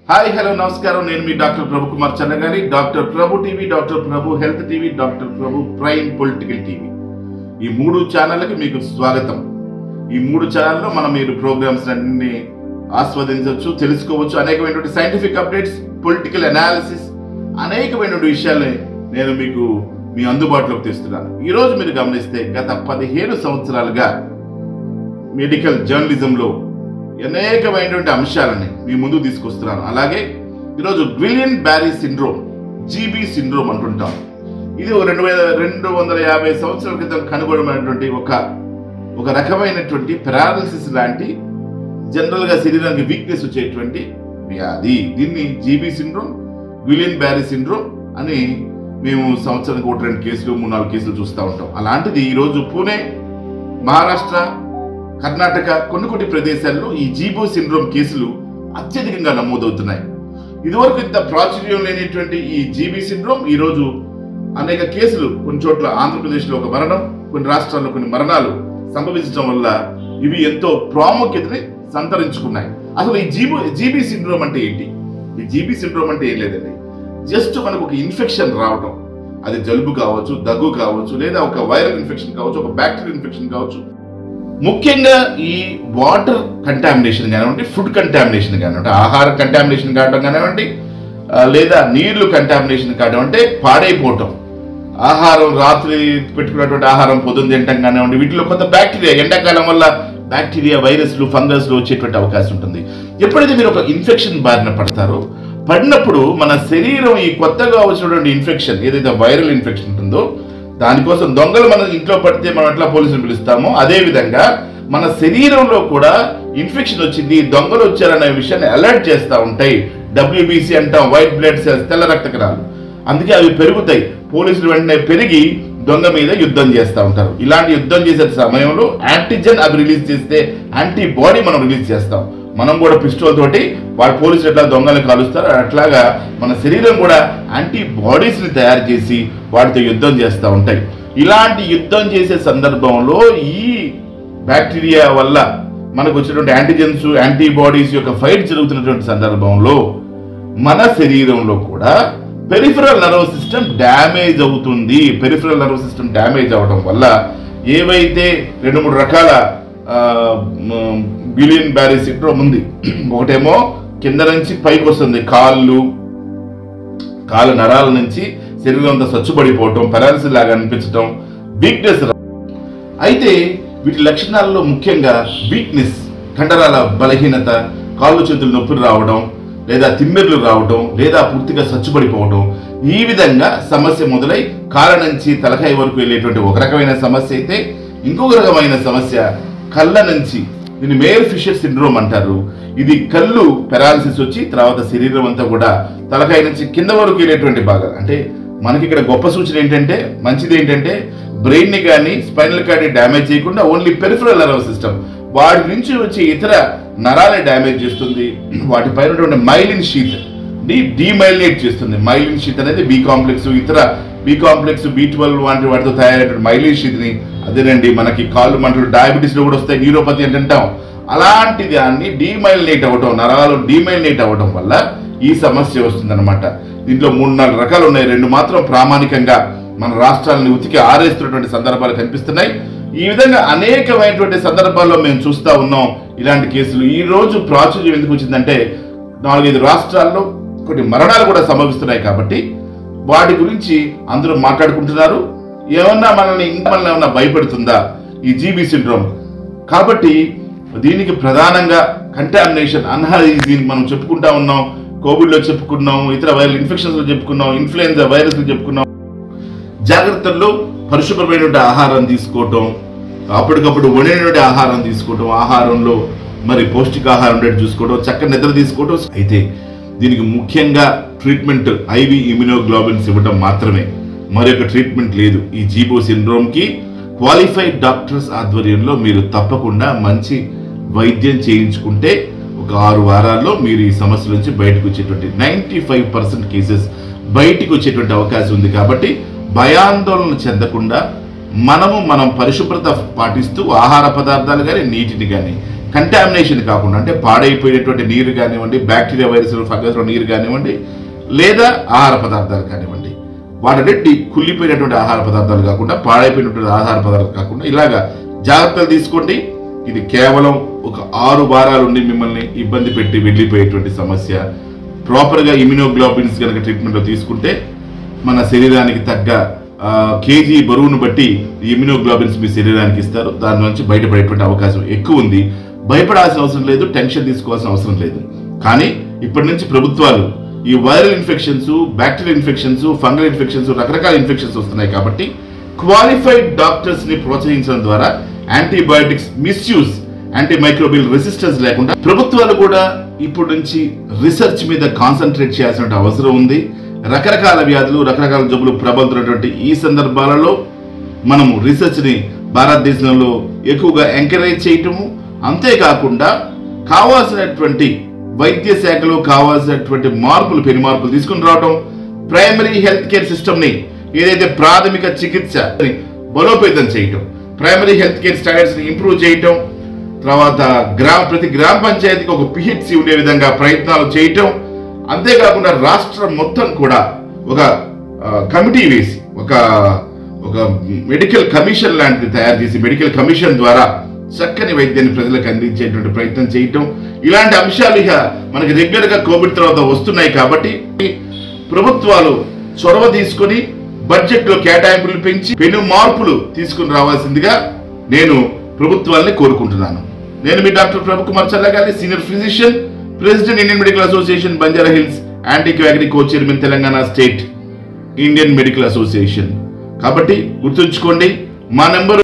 Hi hello నమస్కారం. నేను మీ డాక్టర్ ప్రభు కుమార్ చంద్రగారి, డాక్టర్ ప్రభు టీవీ, డాక్టర్ ప్రభు హెల్త్ టీవీ, డాక్టర్ ప్రభు ప్రైమ్ పొలిటికల్ టీవీ. ఈ 3 ఛానళ్ళకి మీకు స్వాగతం. ఈ 3 ఛానల్లో మీరు ప్రోగ్రామ్స్ అన్ని ఆస్వాదించవచ్చు, తెలుసుకోవచ్చు. అనేకమైనటువంటి సైంటిఫిక్ అప్డేట్స్, పొలిటికల్ అనాలిసిస్, అనేకమైనటువంటి విషయాల్ని నేను మీకు మీ అందుబాటులోకి తెస్తున్నాను. ఈరోజు మీరు గమనిస్తే గత 15 సంవత్సరాలుగా మెడికల్ జర్నలిజంలో అనేకమైనటువంటి అంశాలని మీ ముందు తీసుకొస్తున్నాను. అలాగే ఈరోజు గ్విలియన్ బ్యారీ సిండ్రోమ్, జీబీ సిండ్రోమ్ అంటుంటాం. ఇది 250 సంవత్సరాల క్రితం కనుగొనమైనటువంటి ఒక రకమైనటువంటి పెరాలిసిస్ లాంటి జనరల్గా శరీరానికి వీక్నెస్ వచ్చేటువంటి వ్యాధి. దీన్ని జీబీ సిండ్రోమ్, గ్విలియన్ బ్యారీ సిండ్రోమ్ అని మేము సంవత్సరానికి 1-2 కేసులు 3-4 కేసులు చూస్తూ ఉంటాం. అలాంటిది ఈరోజు పూణే, మహారాష్ట్ర, కర్ణాటక కొన్ని ప్రదేశాల్లో ఈ జీబో సిండ్రోమ్ కేసులు అత్యధికంగా నమోదవుతున్నాయి. ఇదివరకు ఇంత ప్రాచుర్యం లేనిటువంటి ఈ జీబీ సిండ్రోమ్ ఈరోజు అనేక కేసులు, కొన్ని చోట్ల ఆంధ్రప్రదేశ్లో ఒక మరణం, కొన్ని రాష్ట్రాల్లో కొన్ని మరణాలు సంభవించడం వల్ల ఇవి ఎంతో ప్రాముఖ్యతని సంతరించుకున్నాయి. అసలు ఈ జీబీ సిండ్రోమ్ అంటే ఏంటి? ఈ జీబీ సిండ్రోమ్ అంటే ఏం లేదండి, జస్ట్ మనకు ఒక ఇన్ఫెక్షన్ రావడం, అది జలుబు కావచ్చు, దగ్గు కావచ్చు, లేదా ఒక వైరల్ ఇన్ఫెక్షన్ కావచ్చు, ఒక బ్యాక్టీరియల్ ఇన్ఫెక్షన్ కావచ్చు. ముఖ్యంగా ఈ వాటర్ కంటామినేషన్ కానివ్వండి, ఫుడ్ కంటామినేషన్ కానివ్వండి, ఆహారం కంటామినేషన్ కావడం కానివ్వండి, లేదా నీళ్లు కంటామినేషన్ కానివ్వండి, పాడైపోవటం, ఆహారం రాత్రి పెట్టుకున్నటువంటి ఆహారం పొద్దున్న తినటం కానివ్వండి, వీటిలో కొంత బ్యాక్టీరియా, ఎండాకాలం వల్ల బ్యాక్టీరియా, వైరస్లు, ఫంగస్లు వచ్చేటువంటి అవకాశం ఉంటుంది. ఎప్పుడైతే మీరు ఒక ఇన్ఫెక్షన్ బారిన పడినప్పుడు మన శరీరం ఈ కొత్తగా వచ్చినటువంటి ఇన్ఫెక్షన్, ఏదైతే వైరల్ ఇన్ఫెక్షన్ ఉంటుందో దానికోసం దొంగలు మన ఇంట్లో పడితే మనం ఎట్లా పోలీసులు పిలుస్తామో, అదే విధంగా మన శరీరంలో కూడా ఇన్ఫెక్షన్ వచ్చింది, దొంగలు వచ్చారనే విషయాన్ని అలర్ట్ చేస్తూ ఉంటాయి. WBC అంటాం, వైట్ బ్లడ్ సెల్స్, తెల్ల రక్త కణాలు. అందుకే అవి పెరుగుతాయి. పోలీసులు వెంటనే పెరిగి దొంగ మీద యుద్ధం చేస్తూ ఉంటారు. ఇలాంటి యుద్ధం చేసే సమయంలో యాంటీజెన్ అవి రిలీజ్ చేస్తే యాంటీబాడీ మనం రిలీజ్ చేస్తాం. మనం కూడా పిస్టోల్ తోటి వాడు పోలీసులు ఎట్లా దొంగలను కాలుస్తారు, అట్లాగా మన శరీరం కూడా యాంటీబాడీస్ని తయారు చేసి వాటితో యుద్ధం చేస్తూ ఉంటాయి. ఇలాంటి యుద్ధం చేసే సందర్భంలో ఈ బ్యాక్టీరియా వల్ల మనకు వచ్చినటువంటి యాంటీజెన్స్, యాంటీబాడీస్ యొక్క ఫైట్ జరుగుతున్నటువంటి సందర్భంలో మన శరీరంలో కూడా పెరిఫరల్ నర్వ్ సిస్టమ్ డ్యామేజ్ అవుతుంది. పెరిఫరల్ నర్వ్ సిస్టమ్ డ్యామేజ్ అవడం వల్ల ఏవైతే 2-3 రకాల గ్విలియన్ బ్యారీ సిండ్రోమ్ ఉంది. ఒకటేమో కింద నుంచి పైకి వస్తుంది, కాలు నరాల నుంచి శరీరం అంతా స్వచ్ఛపడిపోవటం, పెరాలిసిస్ లాగా అనిపించడం, వీక్నెస్. అయితే వీటి లక్షణాల్లో ముఖ్యంగా వీక్నెస్, కండరాల బలహీనత, కాళ్ళు చేతులు నొప్పులు రావడం, లేదా తిమ్మెర్లు రావడం, లేదా పూర్తిగా స్వచ్ఛపడిపోవడం. ఈ విధంగా సమస్య మొదలై కాళ్ళ నుంచి తలకాయ వరకు వెళ్ళేటువంటి ఒక రకమైన సమస్య అయితే, ఇంకొక రకమైన సమస్య కళ్ళ నుంచి, దీన్ని మేయర్ ఫిషర్ సిండ్రోమ్ అంటారు. ఇది కళ్ళు పెరాలిసిస్ వచ్చి తర్వాత శరీరం అంతా కూడా తలకాయ నుంచి కింద వరకు వెళ్ళేటువంటి భాగాలు. అంటే మనకి ఇక్కడ గొప్ప సూచన ఏంటంటే, మంచిది ఏంటంటే, బ్రెయిన్ని కానీ స్పైనల్ కార్డ్ని డ్యామేజ్ చేయకుండా ఓన్లీ పెరిఫరల్ నర్వ్ సిస్టమ్, వాటి నుంచి వచ్చే ఇతర నరాలని డ్యామేజ్ చేస్తుంది. వాటిపైన ఉన్నటువంటి మైలిన్ షీత్ డీమైలినేట్ చేస్తుంది. మైలిన్ షీత్ అనేది బి కాంప్లెక్స్, ఇతర బి కాంప్లెక్స్, B12 వంటి వాటితో తయారైనటువంటి మైలిన్ షీత్ని, అదేనండి మనకి కాళ్ళు మంటలు, డయాబెటీస్లో కూడా వస్తాయి, న్యూరోపతి అంటాం. అలాంటి దాన్ని డీమైలినేట్ అవ్వటం, నరాలు డీమైలినేట్ అవ్వటం వల్ల ఈ సమస్య వస్తుందన్నమాట. దీంట్లో 3-4 రకాలు ఉన్నాయి. 2 మాత్రం ప్రామాణికంగా మన రాష్ట్రాలను ఉతికి ఆరేస్తున్నటువంటి సందర్భాలు కనిపిస్తున్నాయి. ఈ విధంగా అనేకమైనటువంటి సందర్భాల్లో మేము చూస్తూ ఉన్నాం ఇలాంటి కేసులు. ఈ రోజు ప్రాచుర్యం ఎందుకు వచ్చిందంటే, 4-5 రాష్ట్రాల్లో కొన్ని మరణాలు కూడా సంభవిస్తున్నాయి కాబట్టి వాటి గురించి అందరూ మాట్లాడుకుంటున్నారు. మనల్ని ఏమన్నా భయపెడుతుందా ఈ జీబీ సిండ్రోమ్? కాబట్టి దీనికి ప్రధానంగా కంటామినేషన్, అన్హైజీన్ మనం చెప్పుకుంటా ఉన్నాం. కోవిడ్లో చెప్పుకున్నాం, ఇతర వైరల్ ఇన్ఫెక్షన్స్లో చెప్పుకున్నాం, ఇన్ఫ్లుయెన్జా వైరస్లు చెప్పుకున్నాం. జాగ్రత్తల్లో పరిశుభ్రమైనటువంటి ఆహారం తీసుకోవటం, అప్పటికప్పుడు వండినటువంటి ఆహారం తీసుకోవటం, ఆహారంలో మరి పౌష్టికాహారం ఉండేది చూసుకోవడం, చక్కని నిద్ర తీసుకోవడం. అయితే దీనికి ముఖ్యంగా ట్రీట్మెంట్ IV ఇమ్యునోగ్లోబులిన్స్ ఇవ్వటం మాత్రమే, మరొక ట్రీట్మెంట్ లేదు. ఈ జీబో సిండ్రోమ్కి క్వాలిఫైడ్ డాక్టర్స్ ఆధ్వర్యంలో మీరు తప్పకుండా మంచి వైద్యం చేయించుకుంటే ఒక 6 వారాల్లో మీరు ఈ సమస్య నుంచి బయటకు వచ్చేటువంటి 95% కేసెస్ బయటికి వచ్చేటువంటి అవకాశం ఉంది. కాబట్టి భయాందోళన చెందకుండా మనం పరిశుభ్రత పాటిస్తూ ఆహార పదార్థాలు కానీ, నీటిని కానీ కంటామినేషన్ కాకుండా, అంటే పాడైపోయినటువంటి నీరు కానివ్వండి, బ్యాక్టీరియా వైరస్లు ఫంగస్ నీరు కానివ్వండి, లేదా ఆహార పదార్థాలు కానివ్వండి, వాటన్నిటి కుళ్ళిపోయినటువంటి ఆహార పదార్థాలు కాకుండా, పాడైపోయినటువంటి ఆహార పదార్థాలు కాకుండా ఇలాగా జాగ్రత్తలు తీసుకోండి. ఇది కేవలం ఒక 6 వారాల నుండి మిమ్మల్ని ఇబ్బంది పెట్టి వెళ్ళిపోయేటువంటి సమస్య. ప్రాపర్గా ఇమ్యునోగ్లోబిన్స్ కనుక ట్రీట్మెంట్లో తీసుకుంటే మన శరీరానికి తగ్గ కేజీ బరువును బట్టి ఇమ్యునోగ్లోబిన్స్ మీ శరీరానికి ఇస్తారు. దాని నుంచి బయటపడేటువంటి అవకాశం ఎక్కువ ఉంది. భయపడాల్సిన అవసరం లేదు, టెన్షన్ తీసుకోవాల్సిన అవసరం లేదు. కానీ ఇప్పటి నుంచి ప్రభుత్వాలు ఈ viral infections, bacterial infections, fungal infections, రకరకాల ఇన్ఫెక్షన్స్ వస్తున్నాయి కాబట్టి క్వాలిఫైడ్ డాక్టర్స్ ని ప్రోత్సహించడం ద్వారా యాంటీబయాటిక్స్ మిస్యూజ్, యాంటీమైక్రోబియల్ రెసిస్టెన్స్ లేకుండా ప్రభుత్వాలు కూడా ఇప్పటి నుంచి రీసెర్చ్ మీద కాన్సన్ట్రేట్ చేయాల్సిన అవసరం ఉంది. రకరకాల వ్యాధులు, రకరకాల జబ్బులు ప్రబలుతున్నటువంటి ఈ సందర్భాలలో మనము రీసెర్చ్ని భారతదేశంలో ఎక్కువగా ఎంకరేజ్ చేయటము, అంతేకాకుండా కావాల్సినటువంటి వైద్య శాఖలో కావాల్సినటువంటి పెను మార్పులు తీసుకుని రావడం, ప్రైమరీ హెల్త్ కేర్ సిస్టమ్ని, ఏదైతే ప్రాథమిక చికిత్స బలోపేతం చేయటం, ప్రైమరీ హెల్త్ కేర్ స్టాండర్డ్స్ని ఇంప్రూవ్ చేయటం, తర్వాత ప్రతి గ్రామ పంచాయతీకి ఒక పిహెచ్సి ఉండే విధంగా ప్రయత్నాలు చేయటం, అంతేకాకుండా రాష్ట్రం మొత్తం కూడా ఒక కమిటీ వేసి ఒక మెడికల్ కమిషన్ లాంటిది తయారు చేసి, మెడికల్ కమిషన్ ద్వారా చక్కని వైద్యాన్ని ప్రజలకు అందించేటువంటి ప్రయత్నం చేయటం, ఇలాంటి అంశాలు ఇక మనకి రెగ్యులర్గా కోవిడ్ తర్వాత వస్తున్నాయి. కాబట్టి ప్రభుత్వాలు చొరవ తీసుకొని బడ్జెట్లో కేటాయింపులు పెంచి పెను మార్పులు తీసుకుని రావాల్సిందిగా నేను ప్రభుత్వాలని కోరుకుంటున్నాను. నేను మీ doctor Prabhu Kumar Challagari, senior physician, president Indian medical association Banjara Hills, anti quackery co chairman Telangana state Indian medical association. కాబట్టి గుర్తుంచుకోండి, మా నెంబర్